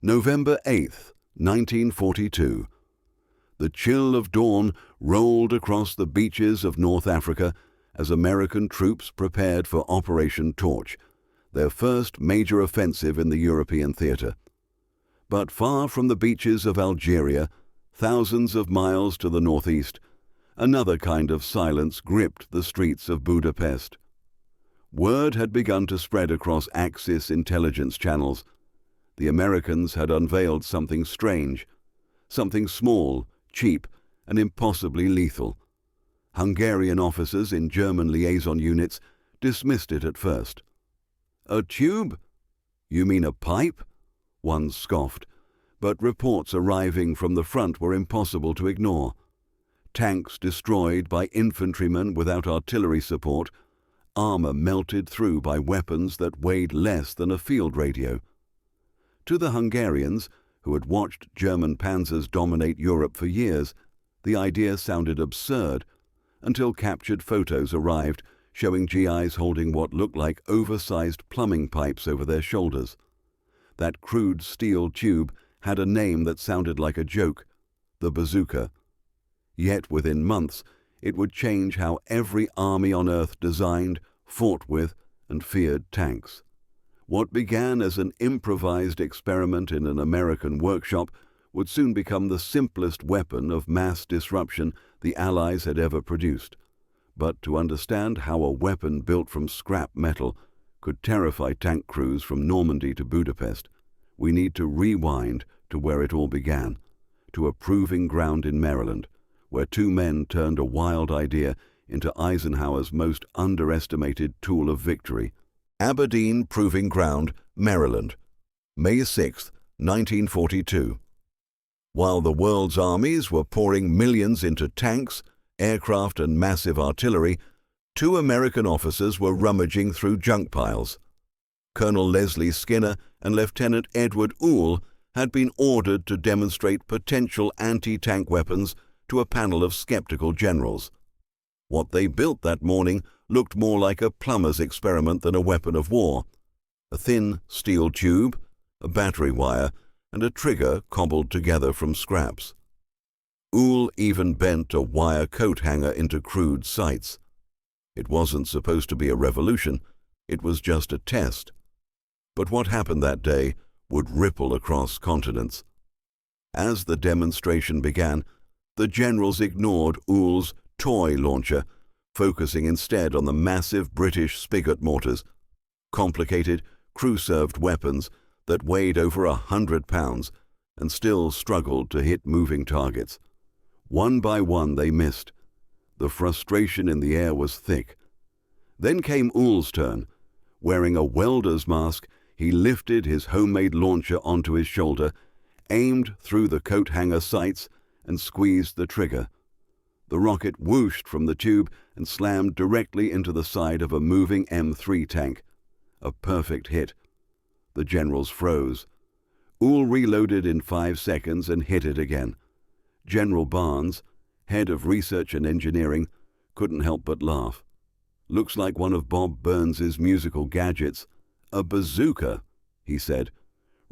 November 8th, 1942. The chill of dawn rolled across the beaches of North Africa as American troops prepared for Operation Torch, their first major offensive in the European theater. But far from the beaches of Algeria, thousands of miles to the northeast, another kind of silence gripped the streets of Budapest. Word had begun to spread across Axis intelligence channels. The Americans had unveiled something strange, something small, cheap, and impossibly lethal. Hungarian officers in German liaison units dismissed it at first. "A tube? You mean a pipe?" one scoffed, but reports arriving from the front were impossible to ignore. Tanks destroyed by infantrymen without artillery support, armor melted through by weapons that weighed less than a field radio. To the Hungarians, who had watched German panzers dominate Europe for years, the idea sounded absurd until captured photos arrived showing GIs holding what looked like oversized plumbing pipes over their shoulders. That crude steel tube had a name that sounded like a joke, the Bazooka. Yet within months, it would change how every army on Earth designed, fought with, and feared tanks. What began as an improvised experiment in an American workshop would soon become the simplest weapon of mass disruption the Allies had ever produced. But to understand how a weapon built from scrap metal could terrify tank crews from Normandy to Budapest, we need to rewind to where it all began, to a proving ground in Maryland, where two men turned a wild idea into Eisenhower's most underestimated tool of victory. Aberdeen Proving Ground, Maryland, May 6, 1942. While the world's armies were pouring millions into tanks, aircraft, and massive artillery, two American officers were rummaging through junk piles. Colonel Leslie Skinner and Lieutenant Edward Uhl had been ordered to demonstrate potential anti-tank weapons to a panel of skeptical generals. What they built that morning looked more like a plumber's experiment than a weapon of war. A thin steel tube, a battery wire, and a trigger cobbled together from scraps. Uhl even bent a wire coat hanger into crude sights. It wasn't supposed to be a revolution, it was just a test. But what happened that day would ripple across continents. As the demonstration began, the generals ignored Uhl's toy launcher, focusing instead on the massive British Spigot mortars, complicated, crew-served weapons that weighed over 100 pounds and still struggled to hit moving targets. One by one they missed. The frustration in the air was thick. Then came Uhl's turn. Wearing a welder's mask, he lifted his homemade launcher onto his shoulder, aimed through the coat hanger sights, and squeezed the trigger. The rocket whooshed from the tube and slammed directly into the side of a moving M3 tank. A perfect hit. The generals froze. Uhl reloaded in 5 seconds and hit it again. General Barnes, head of research and engineering, couldn't help but laugh. "Looks like one of Bob Burns's musical gadgets. A bazooka," he said,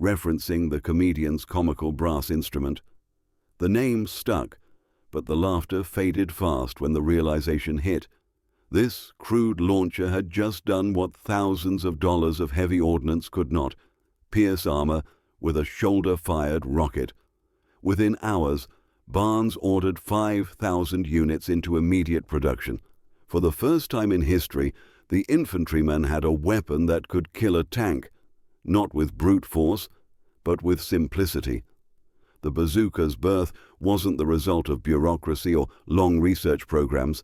referencing the comedian's comical brass instrument. The name stuck, but the laughter faded fast when the realization hit. This crude launcher had just done what thousands of dollars of heavy ordnance could not: pierce armor with a shoulder-fired rocket. Within hours, Barnes ordered 5,000 units into immediate production. For the first time in history, the infantryman had a weapon that could kill a tank, not with brute force, but with simplicity. The bazooka's birth wasn't the result of bureaucracy or long research programs.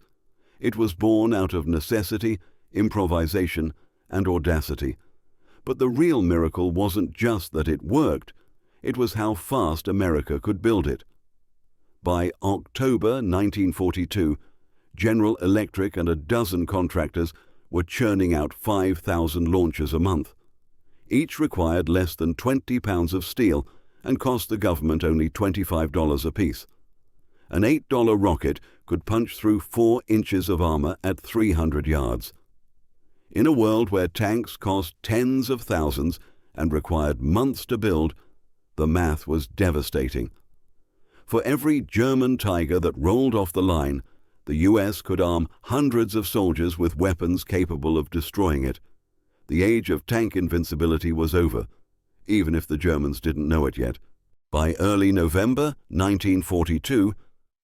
It was born out of necessity, improvisation, and audacity. But the real miracle wasn't just that it worked, it was how fast America could build it. By October 1942, General Electric and a dozen contractors were churning out 5,000 launchers a month. Each required less than 20 pounds of steel and cost the government only $25 apiece. An $8 rocket could punch through 4 inches of armor at 300 yards. In a world where tanks cost tens of thousands and required months to build, The math was devastating. For every German Tiger that rolled off the line, the US could arm hundreds of soldiers with weapons capable of destroying it. The age of tank invincibility was over, even if the Germans didn't know it yet. By early November 1942,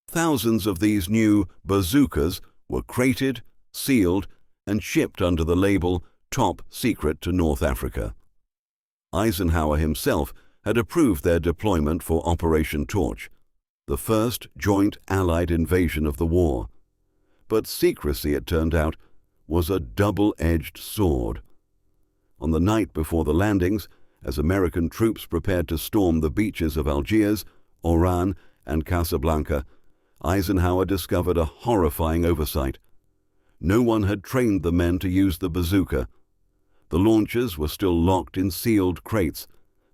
thousands of these new bazookas were crated, sealed, and shipped under the label Top Secret to North Africa. Eisenhower himself had approved their deployment for Operation Torch, the first joint Allied invasion of the war. But secrecy, it turned out, was a double-edged sword. On the night before the landings, as American troops prepared to storm the beaches of Algiers, Oran, and Casablanca, Eisenhower discovered a horrifying oversight. No one had trained the men to use the bazooka. The launchers were still locked in sealed crates,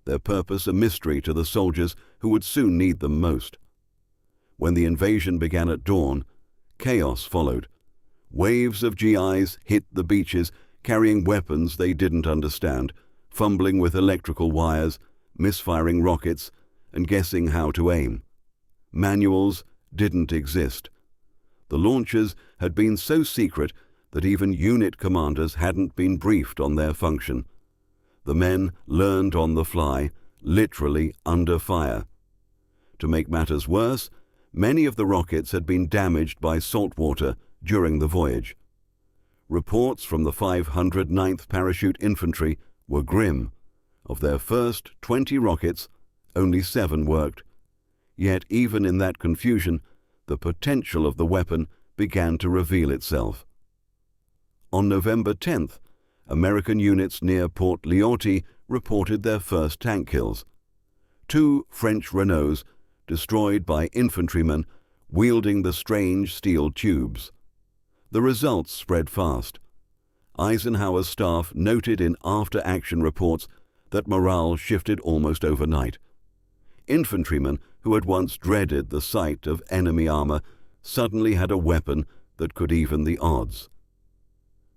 their purpose a mystery to the soldiers who would soon need them most. When the invasion began at dawn, chaos followed. Waves of GIs hit the beaches, carrying weapons they didn't understand, fumbling with electrical wires, misfiring rockets, and guessing how to aim. Manuals didn't exist. The launchers had been so secret that even unit commanders hadn't been briefed on their function. The men learned on the fly, literally under fire. To make matters worse, many of the rockets had been damaged by salt water during the voyage. Reports from the 509th Parachute Infantry were grim. Of their first 20 rockets, only 7 worked. Yet even in that confusion, the potential of the weapon began to reveal itself. On November 10th, American units near Port Lyoty reported their first tank kills. 2 French Renaults destroyed by infantrymen wielding the strange steel tubes. The results spread fast. Eisenhower's staff noted in after-action reports that morale shifted almost overnight. Infantrymen who had once dreaded the sight of enemy armor suddenly had a weapon that could even the odds.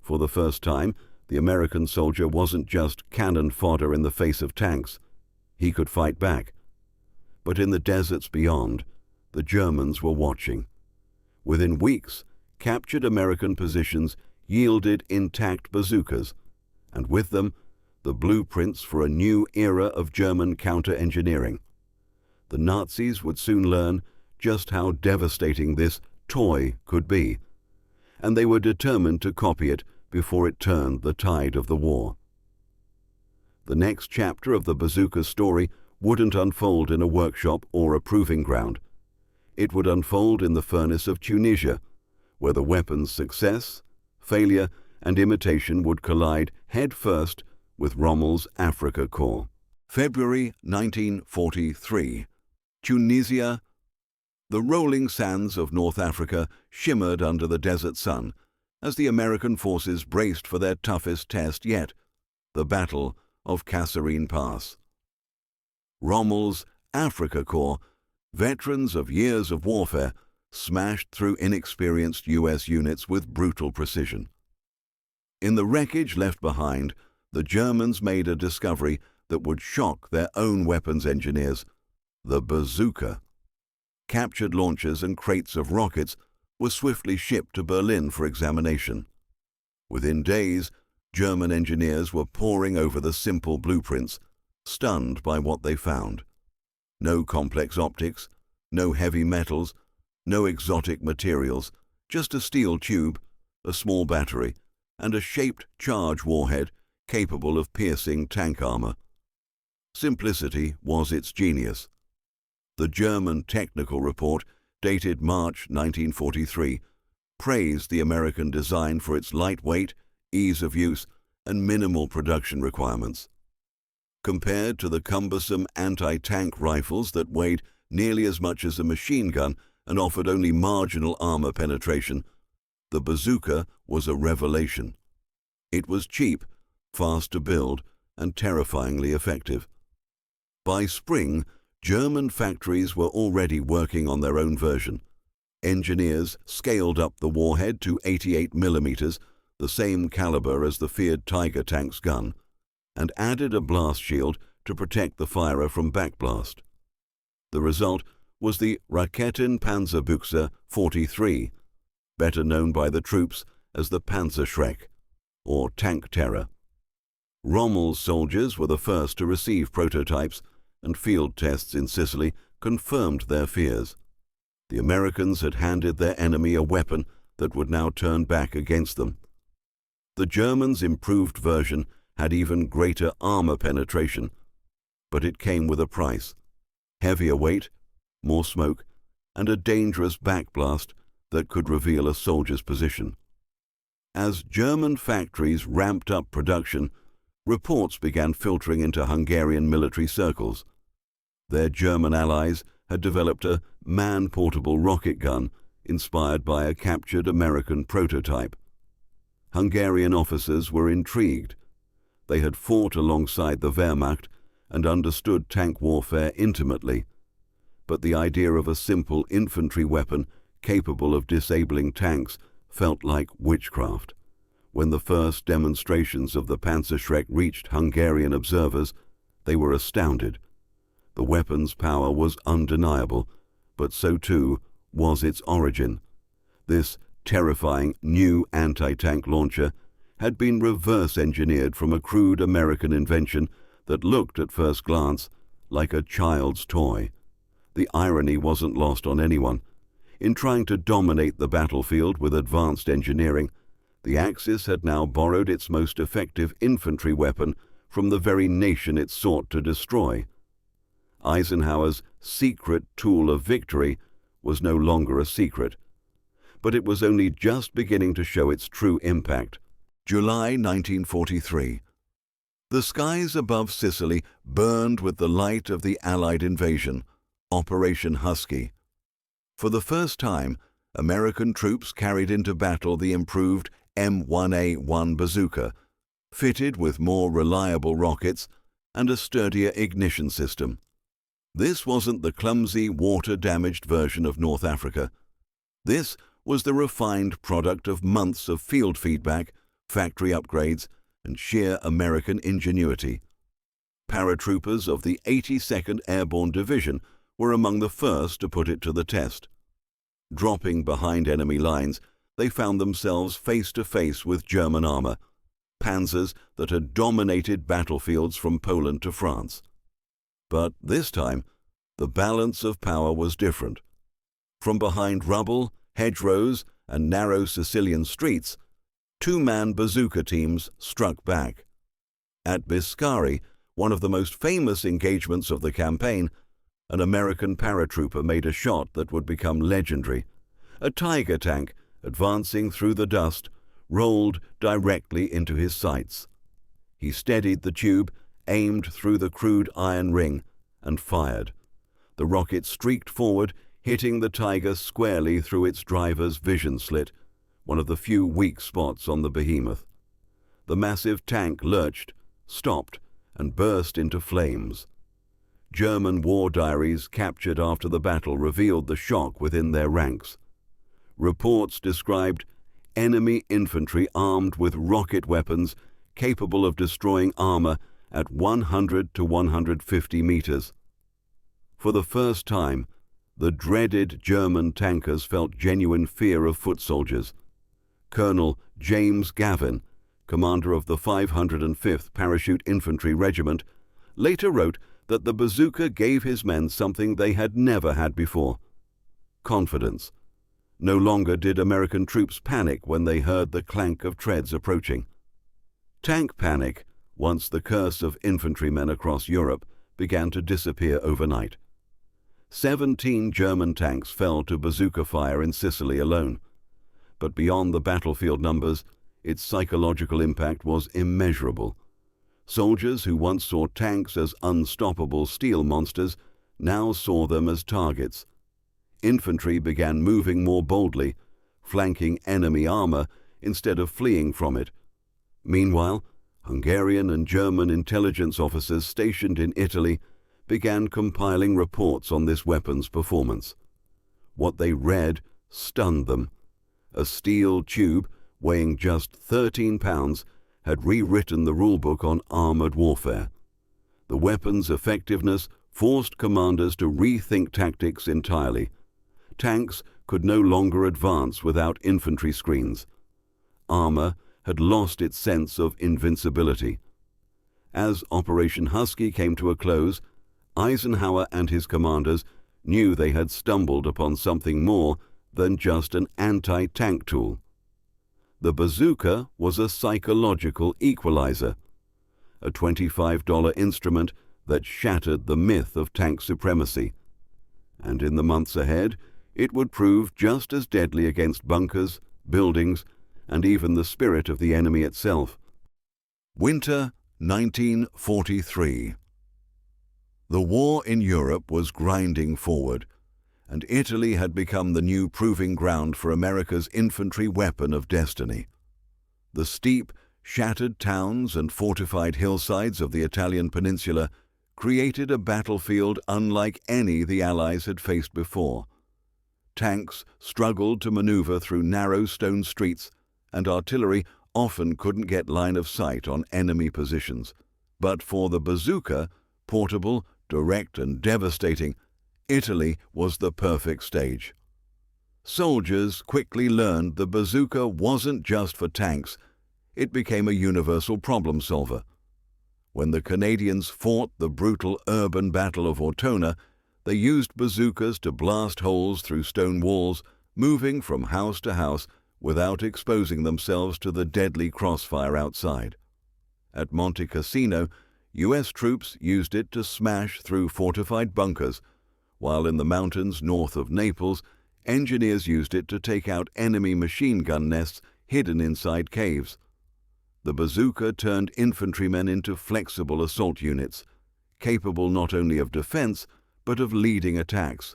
For the first time, the American soldier wasn't just cannon fodder in the face of tanks. He could fight back. But in the deserts beyond, the Germans were watching. Within weeks, captured American positions yielded intact bazookas, and with them, the blueprints for a new era of German counter-engineering. The Nazis would soon learn just how devastating this toy could be, and they were determined to copy it before it turned the tide of the war. The next chapter of the bazooka story wouldn't unfold in a workshop or a proving ground. It would unfold in the furnace of Tunisia, where the weapon's success, failure, and imitation would collide head-first with Rommel's Africa Corps. February 1943. Tunisia. The rolling sands of North Africa shimmered under the desert sun as the American forces braced for their toughest test yet, the Battle of Kasserine Pass. Rommel's Africa Corps, veterans of years of warfare, smashed through inexperienced U.S. units with brutal precision. In the wreckage left behind, the Germans made a discovery that would shock their own weapons engineers: the bazooka. Captured launchers and crates of rockets were swiftly shipped to Berlin for examination. Within days, German engineers were poring over the simple blueprints, stunned by what they found. No complex optics, no heavy metals, no exotic materials, just a steel tube, a small battery, and a shaped charge warhead capable of piercing tank armor. Simplicity was its genius. The German technical report, dated March 1943, praised the American design for its lightweight, ease of use, and minimal production requirements. Compared to the cumbersome anti-tank rifles that weighed nearly as much as a machine gun and offered only marginal armor penetration, the bazooka was a revelation. It was cheap, fast to build, and terrifyingly effective. By spring, German factories were already working on their own version. Engineers scaled up the warhead to 88 millimeters, the same caliber as the feared Tiger tank's gun, and added a blast shield to protect the firer from backblast. The result was the Raketenpanzerbüchse 43, better known by the troops as the Panzerschreck, or tank terror. Rommel's soldiers were the first to receive prototypes, and field tests in Sicily confirmed their fears. The Americans had handed their enemy a weapon that would now turn back against them. The Germans' improved version had even greater armor penetration, but it came with a price: heavier weight, more smoke, and a dangerous backblast that could reveal a soldier's position. As German factories ramped up production, reports began filtering into Hungarian military circles. Their German allies had developed a man-portable rocket gun inspired by a captured American prototype. Hungarian officers were intrigued. They had fought alongside the Wehrmacht and understood tank warfare intimately, but the idea of a simple infantry weapon capable of disabling tanks felt like witchcraft. When the first demonstrations of the Panzerschreck reached Hungarian observers, they were astounded. The weapon's power was undeniable, but so too was its origin. This terrifying new anti-tank launcher had been reverse-engineered from a crude American invention that looked at first glance like a child's toy. The irony wasn't lost on anyone. In trying to dominate the battlefield with advanced engineering, the Axis had now borrowed its most effective infantry weapon from the very nation it sought to destroy. Eisenhower's secret tool of victory was no longer a secret, but it was only just beginning to show its true impact. July 1943. The skies above Sicily burned with the light of the Allied invasion, Operation Husky. For the first time, American troops carried into battle the improved M1A1 Bazooka, fitted with more reliable rockets and a sturdier ignition system. This wasn't the clumsy, water-damaged version of North Africa. This was the refined product of months of field feedback, factory upgrades, and sheer American ingenuity. Paratroopers of the 82nd Airborne Division were among the first to put it to the test. Dropping behind enemy lines, they found themselves face to face with German armor, panzers that had dominated battlefields from Poland to France. But this time, the balance of power was different. From behind rubble, hedgerows, and narrow Sicilian streets, two-man bazooka teams struck back. At Biscari, one of the most famous engagements of the campaign, an American paratrooper made a shot that would become legendary. A Tiger tank, advancing through the dust, rolled directly into his sights. He steadied the tube, aimed through the crude iron ring, and fired. The rocket streaked forward, hitting the Tiger squarely through its driver's vision slit, one of the few weak spots on the behemoth. The massive tank lurched, stopped, and burst into flames. German war diaries captured after the battle revealed the shock within their ranks. Reports described enemy infantry armed with rocket weapons capable of destroying armor at 100 to 150 meters. For the first time, the dreaded German tankers felt genuine fear of foot soldiers. Colonel James Gavin, commander of the 505th Parachute Infantry Regiment, later wrote that the bazooka gave his men something they had never had before: confidence. No longer did American troops panic when they heard the clank of treads approaching. Tank panic, once the curse of infantrymen across Europe, began to disappear overnight. 17 German tanks fell to bazooka fire in Sicily alone. But beyond the battlefield numbers, its psychological impact was immeasurable. Soldiers who once saw tanks as unstoppable steel monsters now saw them as targets. Infantry began moving more boldly, flanking enemy armor instead of fleeing from it. Meanwhile, Hungarian and German intelligence officers stationed in Italy began compiling reports on this weapon's performance. What they read stunned them. A steel tube, weighing just 13 pounds, had rewritten the rulebook on armored warfare. The weapon's effectiveness forced commanders to rethink tactics entirely. Tanks could no longer advance without infantry screens. Armor had lost its sense of invincibility. As Operation Husky came to a close, Eisenhower and his commanders knew they had stumbled upon something more than just an anti-tank tool. The bazooka was a psychological equalizer, a $25 instrument that shattered the myth of tank supremacy. And in the months ahead, it would prove just as deadly against bunkers, buildings, and even the spirit of the enemy itself. Winter 1943. The war in Europe was grinding forward, and Italy had become the new proving ground for America's infantry weapon of destiny. The steep, shattered towns and fortified hillsides of the Italian peninsula created a battlefield unlike any the Allies had faced before. Tanks struggled to maneuver through narrow stone streets, and artillery often couldn't get line of sight on enemy positions. But for the bazooka, portable, direct, and devastating, Italy was the perfect stage. Soldiers quickly learned the bazooka wasn't just for tanks. It became a universal problem solver. When the Canadians fought the brutal urban battle of Ortona, they used bazookas to blast holes through stone walls, moving from house to house without exposing themselves to the deadly crossfire outside. At Monte Cassino, U.S. troops used it to smash through fortified bunkers, while in the mountains north of Naples, engineers used it to take out enemy machine gun nests hidden inside caves. The bazooka turned infantrymen into flexible assault units, capable not only of defense, but of leading attacks.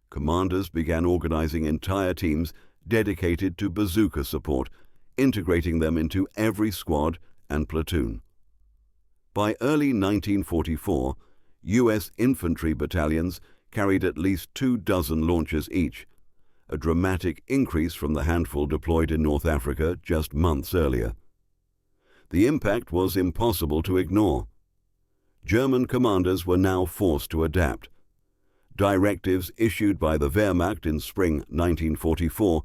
Commanders began organizing entire teams dedicated to bazooka support, integrating them into every squad and platoon. By early 1944, U.S. infantry battalions carried at least 24 launchers each, a dramatic increase from the handful deployed in North Africa just months earlier. The impact was impossible to ignore. German commanders were now forced to adapt. Directives issued by the Wehrmacht in spring 1944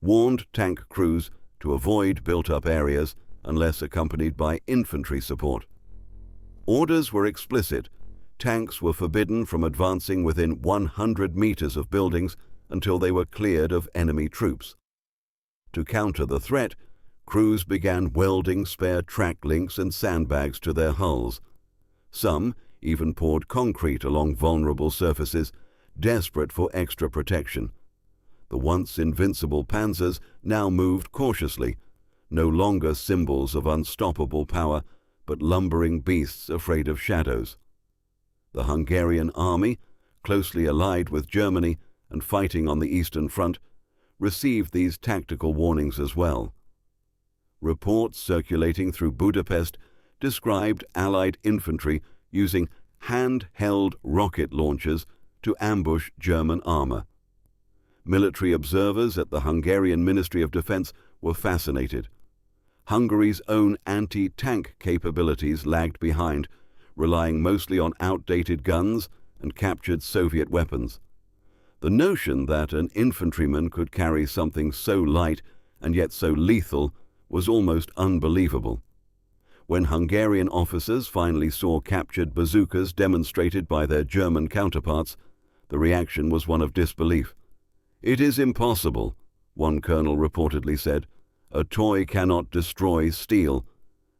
warned tank crews to avoid built-up areas unless accompanied by infantry support. Orders were explicit. Tanks were forbidden from advancing within 100 meters of buildings until they were cleared of enemy troops. To counter the threat, crews began welding spare track links and sandbags to their hulls. Some even poured concrete along vulnerable surfaces, desperate for extra protection. The once invincible panzers now moved cautiously, no longer symbols of unstoppable power, but lumbering beasts afraid of shadows. The Hungarian army, closely allied with Germany and fighting on the Eastern Front, received these tactical warnings as well. Reports circulating through Budapest described Allied infantry using hand-held rocket launchers to ambush German armor. Military observers at the Hungarian Ministry of Defense were fascinated. Hungary's own anti-tank capabilities lagged behind, relying mostly on outdated guns and captured Soviet weapons. The notion that an infantryman could carry something so light and yet so lethal was almost unbelievable. When Hungarian officers finally saw captured bazookas demonstrated by their German counterparts, the reaction was one of disbelief. "It is impossible," one colonel reportedly said. "A toy cannot destroy steel."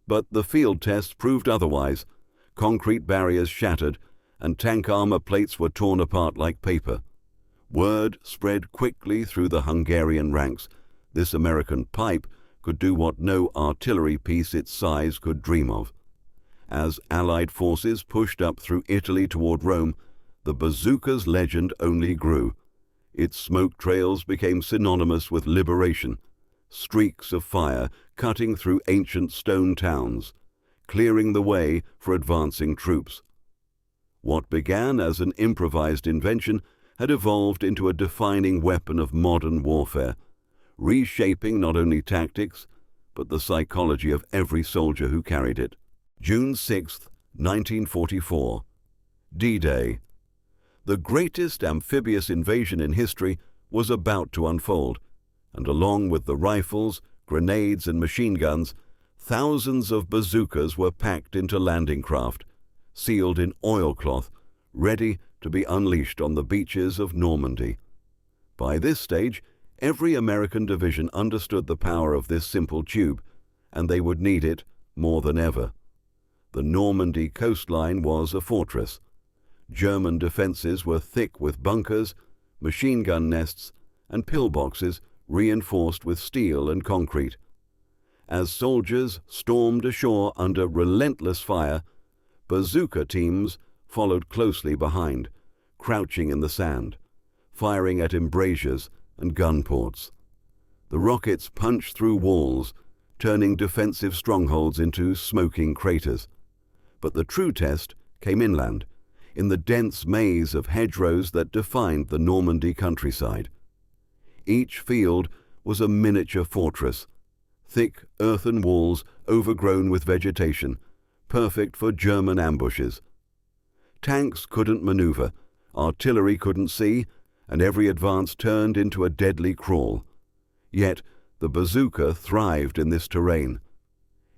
But the field tests proved otherwise. Concrete barriers shattered, and tank armor plates were torn apart like paper. Word spread quickly through the Hungarian ranks. This American pipe could do what no artillery piece its size could dream of. As Allied forces pushed up through Italy toward Rome, the bazooka's legend only grew. Its smoke trails became synonymous with liberation, streaks of fire cutting through ancient stone towns, clearing the way for advancing troops. What began as an improvised invention had evolved into a defining weapon of modern warfare, reshaping not only tactics, but the psychology of every soldier who carried it. June 6, 1944. D-Day. The greatest amphibious invasion in history was about to unfold, and along with the rifles, grenades, and machine guns, thousands of bazookas were packed into landing craft, sealed in oilcloth, ready to be unleashed on the beaches of Normandy. By this stage, every American division understood the power of this simple tube, and they would need it more than ever. The Normandy coastline was a fortress. German defenses were thick with bunkers, machine gun nests, and pillboxes reinforced with steel and concrete. As soldiers stormed ashore under relentless fire, bazooka teams followed closely behind, crouching in the sand, firing at embrasures and gun ports. The rockets punched through walls, turning defensive strongholds into smoking craters. But the true test came inland, in the dense maze of hedgerows that defined the Normandy countryside. Each field was a miniature fortress, thick earthen walls overgrown with vegetation, perfect for German ambushes. Tanks couldn't maneuver, artillery couldn't see, and every advance turned into a deadly crawl. Yet the bazooka thrived in this terrain.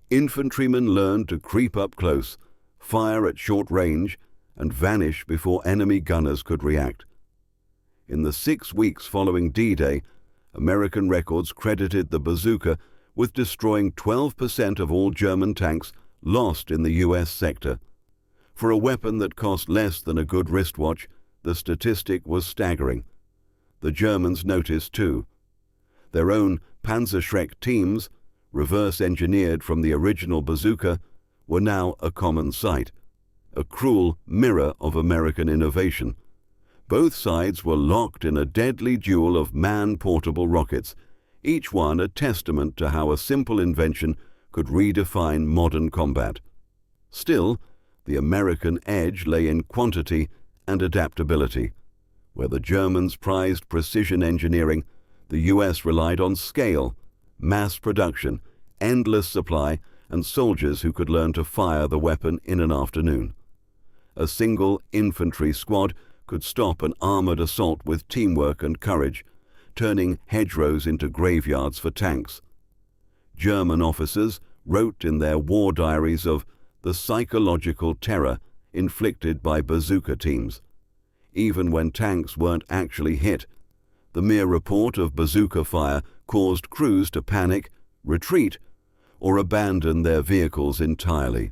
Infantrymen learned to creep up close, fire at short range, and vanish before enemy gunners could react. In the 6 weeks following D-Day, American records credited the bazooka with destroying 12% of all German tanks lost in the U.S. sector. For a weapon that cost less than a good wristwatch, the statistic was staggering. The Germans noticed too. Their own Panzerschreck teams, reverse-engineered from the original bazooka, were now a common sight, a cruel mirror of American innovation. Both sides were locked in a deadly duel of man-portable rockets, each one a testament to how a simple invention could redefine modern combat. Still, the American edge lay in quantity and adaptability. Where the Germans prized precision engineering, the U.S. relied on scale, mass production, endless supply, and soldiers who could learn to fire the weapon in an afternoon. A single infantry squad could stop an armored assault with teamwork and courage, turning hedgerows into graveyards for tanks. German officers wrote in their war diaries of the psychological terror inflicted by bazooka teams. Even when tanks weren't actually hit, the mere report of bazooka fire caused crews to panic, retreat, or abandon their vehicles entirely.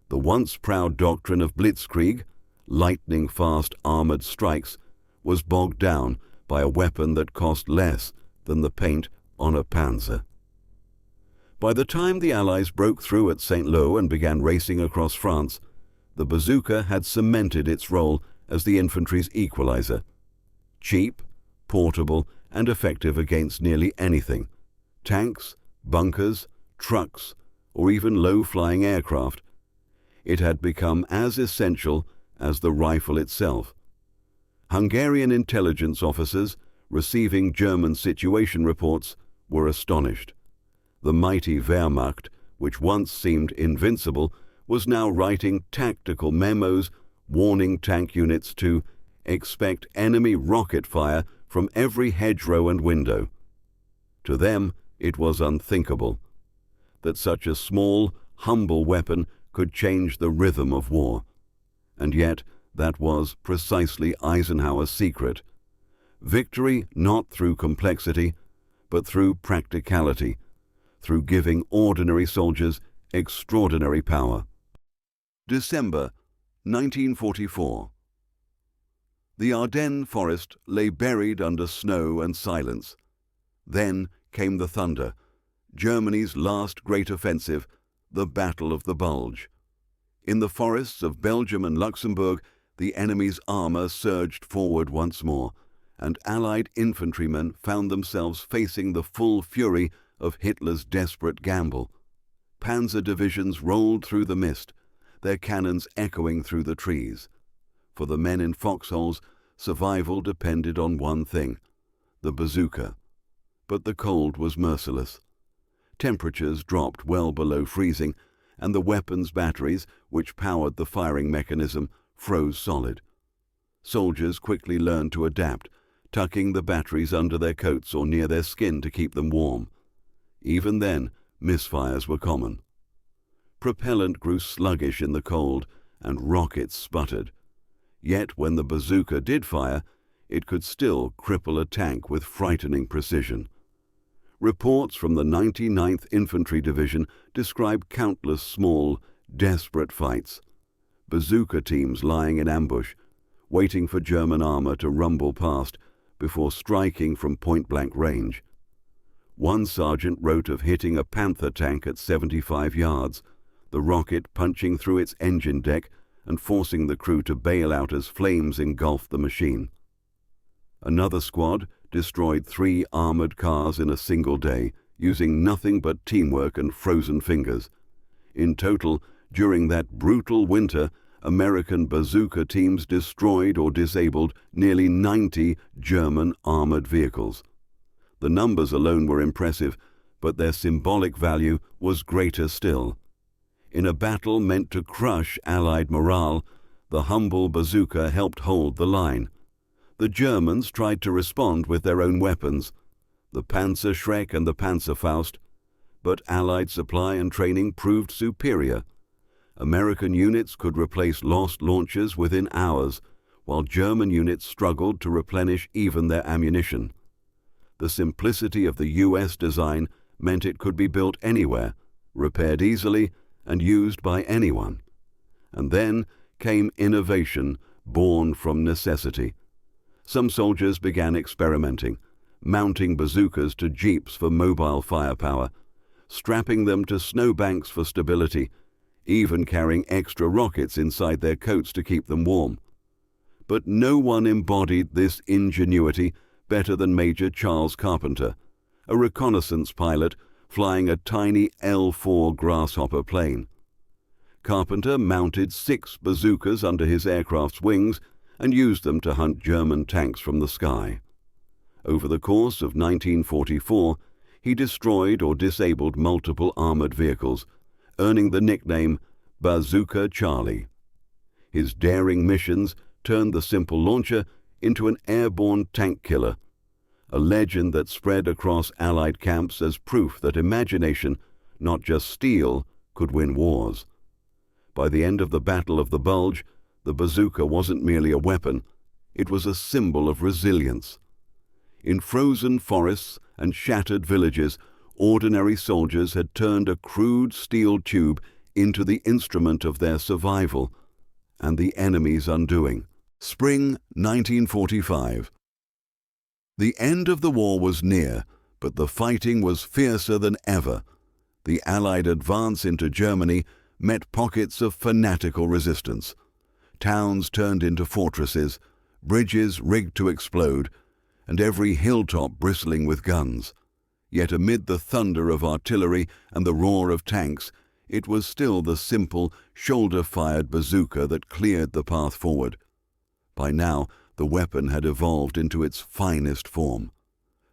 The once proud doctrine of blitzkrieg, lightning-fast armored strikes, was bogged down by a weapon that cost less than the paint on a panzer. By the time the Allies broke through at St. Lo and began racing across France, the bazooka had cemented its role as the infantry's equalizer. Cheap, portable, and effective against nearly anything: tanks, bunkers, trucks, or even low-flying aircraft. It had become as essential as the rifle itself. Hungarian intelligence officers, receiving German situation reports, were astonished. The mighty Wehrmacht, which once seemed invincible, was now writing tactical memos warning tank units to expect enemy rocket fire from every hedgerow and window. To them, it was unthinkable that such a small, humble weapon could change the rhythm of war. And yet, that was precisely Eisenhower's secret. Victory not through complexity, but through practicality, through giving ordinary soldiers extraordinary power. December 1944. The Ardennes forest lay buried under snow and silence. Then came the thunder, Germany's last great offensive, the Battle of the Bulge. In the forests of Belgium and Luxembourg, the enemy's armor surged forward once more, and Allied infantrymen found themselves facing the full fury of Hitler's desperate gamble. Panzer divisions rolled through the mist, their cannons echoing through the trees. For the men in foxholes, survival depended on one thing: the bazooka. But the cold was merciless. Temperatures dropped well below freezing, and the weapons batteries, which powered the firing mechanism, froze solid. Soldiers quickly learned to adapt, tucking the batteries under their coats or near their skin to keep them warm. Even then, misfires were common. Propellant grew sluggish in the cold, and rockets sputtered. Yet when the bazooka did fire, it could still cripple a tank with frightening precision. Reports from the 99th Infantry Division describe countless small, desperate fights. Bazooka teams lying in ambush, waiting for German armor to rumble past before striking from point-blank range. One sergeant wrote of hitting a Panther tank at 75 yards, the rocket punching through its engine deck and forcing the crew to bail out as flames engulfed the machine. Another squad destroyed 3 armored cars in a single day, using nothing but teamwork and frozen fingers. In total, during that brutal winter, American bazooka teams destroyed or disabled nearly 90 German armored vehicles. The numbers alone were impressive, but their symbolic value was greater still. In a battle meant to crush Allied morale, the humble bazooka helped hold the line. The Germans tried to respond with their own weapons, the Panzerschreck and the Panzerfaust, but Allied supply and training proved superior. American units could replace lost launchers within hours, while German units struggled to replenish even their ammunition. The simplicity of the U.S. design meant it could be built anywhere, repaired easily, and used by anyone. And then came innovation born from necessity. Some soldiers began experimenting, mounting bazookas to jeeps for mobile firepower, strapping them to snowbanks for stability, even carrying extra rockets inside their coats to keep them warm. But no one embodied this ingenuity better than Major Charles Carpenter, a reconnaissance pilot flying a tiny L-4 Grasshopper plane. Carpenter mounted 6 bazookas under his aircraft's wings and used them to hunt German tanks from the sky. Over the course of 1944, he destroyed or disabled multiple armored vehicles, earning the nickname Bazooka Charlie. His daring missions turned the simple launcher into an airborne tank killer, a legend that spread across Allied camps as proof that imagination, not just steel, could win wars. By the end of the Battle of the Bulge, the bazooka wasn't merely a weapon, it was a symbol of resilience. In frozen forests and shattered villages, ordinary soldiers had turned a crude steel tube into the instrument of their survival and the enemy's undoing. Spring 1945. The end of the war was near, but the fighting was fiercer than ever. The Allied advance into Germany met pockets of fanatical resistance. Towns turned into fortresses, bridges rigged to explode, and every hilltop bristling with guns. Yet amid the thunder of artillery and the roar of tanks, it was still the simple, shoulder-fired bazooka that cleared the path forward. By now, the weapon had evolved into its finest form.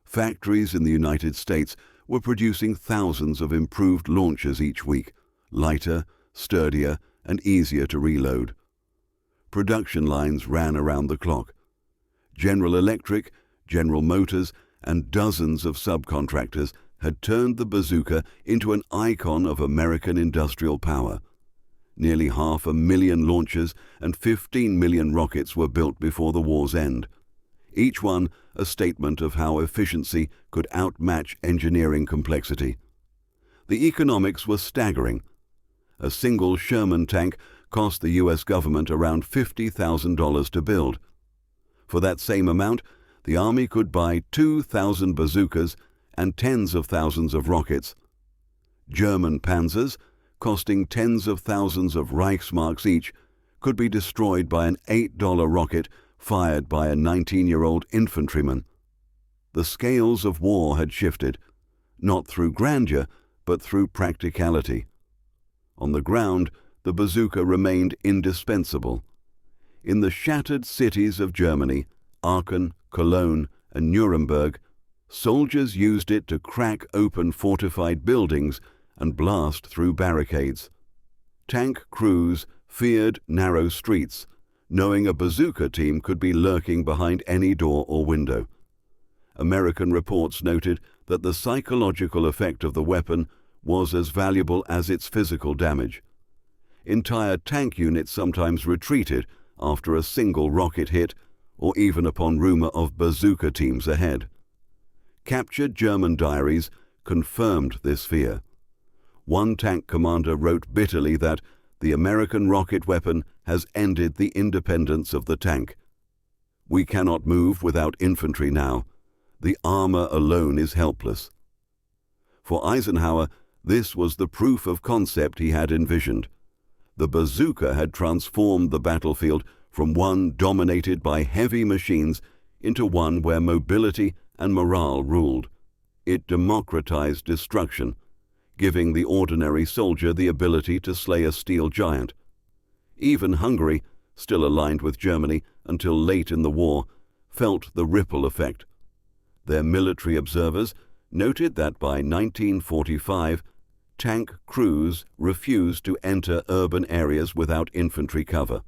Factories in the United States were producing thousands of improved launchers each week, lighter, sturdier, and easier to reload. Production lines ran around the clock. General Electric, General Motors, and dozens of subcontractors had turned the bazooka into an icon of American industrial power. Nearly 500,000 launchers and 15 million rockets were built before the war's end, each one a statement of how efficiency could outmatch engineering complexity. The economics were staggering. A single Sherman tank cost the U.S. government around $50,000 to build. For that same amount, the Army could buy 2,000 bazookas and tens of thousands of rockets. German panzers, costing tens of thousands of Reichsmarks each, could be destroyed by an $8 rocket fired by a 19-year-old infantryman. The scales of war had shifted, not through grandeur, but through practicality. On the ground, the bazooka remained indispensable. In the shattered cities of Germany, Aachen, Cologne, and Nuremberg, soldiers used it to crack open fortified buildings and blast through barricades. tank crews feared narrow streets, knowing a bazooka team could be lurking behind any door or window. American reports noted that the psychological effect of the weapon was as valuable as its physical damage. Entire tank units sometimes retreated after a single rocket hit or even upon rumor of bazooka teams ahead. Captured German diaries confirmed this fear. One tank commander wrote bitterly that the American rocket weapon has ended the independence of the tank. We cannot move without infantry now. The armor alone is helpless. For Eisenhower, this was the proof of concept he had envisioned. The bazooka had transformed the battlefield from one dominated by heavy machines into one where mobility and morale ruled. It democratized destruction, giving the ordinary soldier the ability to slay a steel giant. Even Hungary, still aligned with Germany until late in the war, felt the ripple effect. Their military observers noted that by 1945, tank crews refused to enter urban areas without infantry cover.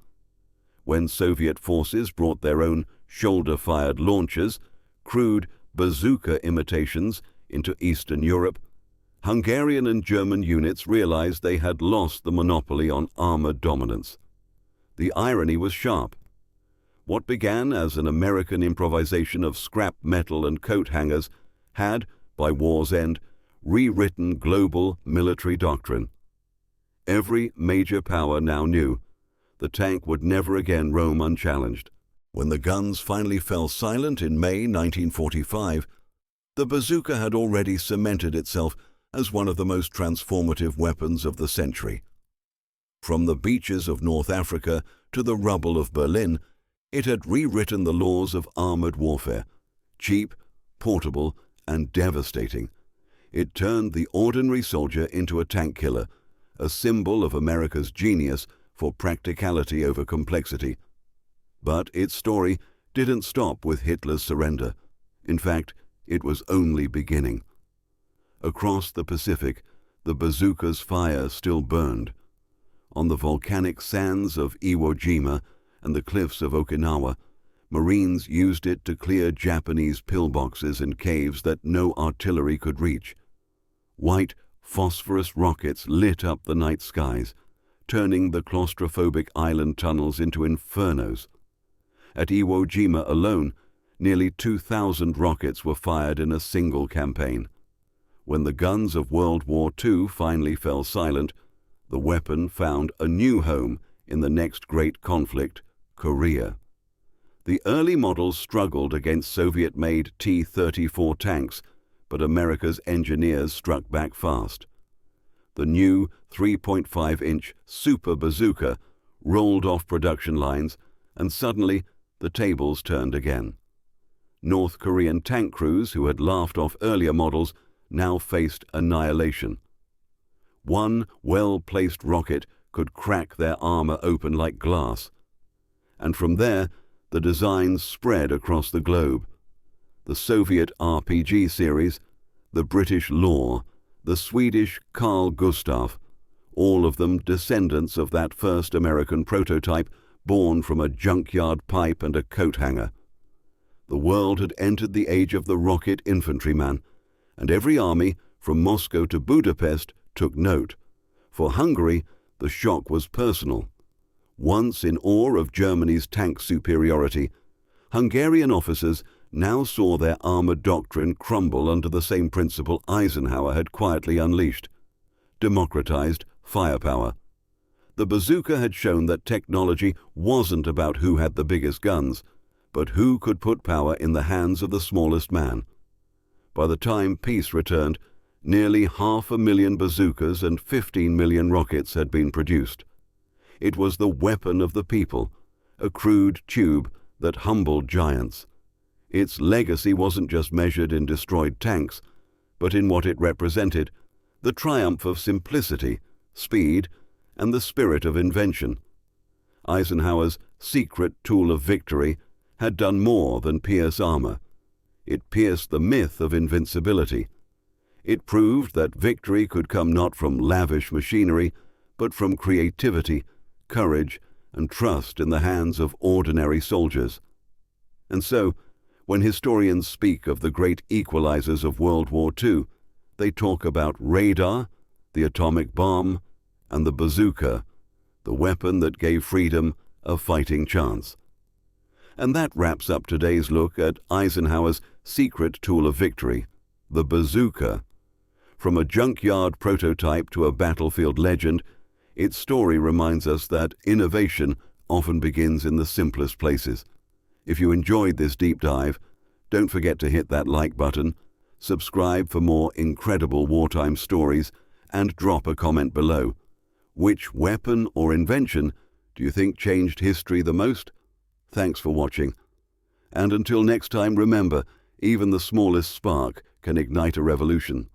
When Soviet forces brought their own shoulder-fired launchers, crude bazooka imitations, into Eastern Europe, Hungarian and German units realized they had lost the monopoly on armored dominance. The irony was sharp. What began as an American improvisation of scrap metal and coat hangers had, by war's end, rewritten global military doctrine. Every major power now knew the tank would never again roam unchallenged. When the guns finally fell silent in May 1945, the bazooka had already cemented itself as one of the most transformative weapons of the century. From the beaches of North Africa to the rubble of Berlin, it had rewritten the laws of armored warfare, cheap, portable, and devastating. It turned the ordinary soldier into a tank killer, a symbol of America's genius for practicality over complexity. But its story didn't stop with Hitler's surrender. In fact, it was only beginning. Across the Pacific, the bazooka's fire still burned. On the volcanic sands of Iwo Jima and the cliffs of Okinawa, Marines used it to clear Japanese pillboxes and caves that no artillery could reach. White, phosphorus rockets lit up the night skies, turning the claustrophobic island tunnels into infernos. At Iwo Jima alone, nearly 2,000 rockets were fired in a single campaign. When the guns of World War II finally fell silent, the weapon found a new home in the next great conflict, Korea. The early models struggled against Soviet-made T-34 tanks, but America's engineers struck back fast. The new 3.5-inch Super Bazooka rolled off production lines, and suddenly the tables turned again. North Korean tank crews who had laughed off earlier models now faced annihilation. One well-placed rocket could crack their armor open like glass. And from there, the designs spread across the globe. The Soviet RPG series, the British Law, the Swedish Carl Gustaf, all of them descendants of that first American prototype born from a junkyard pipe and a coat hanger. The world had entered the age of the rocket infantryman, and every army, from Moscow to Budapest, took note. For Hungary, the shock was personal. Once in awe of Germany's tank superiority, Hungarian officers now saw their armored doctrine crumble under the same principle Eisenhower had quietly unleashed: democratized firepower. The bazooka had shown that technology wasn't about who had the biggest guns, but who could put power in the hands of the smallest man. By the time peace returned, nearly 500,000 bazookas and 15 million rockets had been produced. It was the weapon of the people, a crude tube that humbled giants. Its legacy wasn't just measured in destroyed tanks, but in what it represented: the triumph of simplicity, speed, and the spirit of invention. Eisenhower's secret tool of victory had done more than pierce armor. It pierced the myth of invincibility. It proved that victory could come not from lavish machinery, but from creativity, courage, and trust in the hands of ordinary soldiers. And so, when historians speak of the great equalizers of World War II, they talk about radar, the atomic bomb, and the bazooka, the weapon that gave freedom a fighting chance. And that wraps up today's look at Eisenhower's secret tool of victory, the bazooka. From a junkyard prototype to a battlefield legend, its story reminds us that innovation often begins in the simplest places. If you enjoyed this deep dive, don't forget to hit that like button, subscribe for more incredible wartime stories, and drop a comment below. Which weapon or invention do you think changed history the most? Thanks for watching. And until next time, remember, even the smallest spark can ignite a revolution.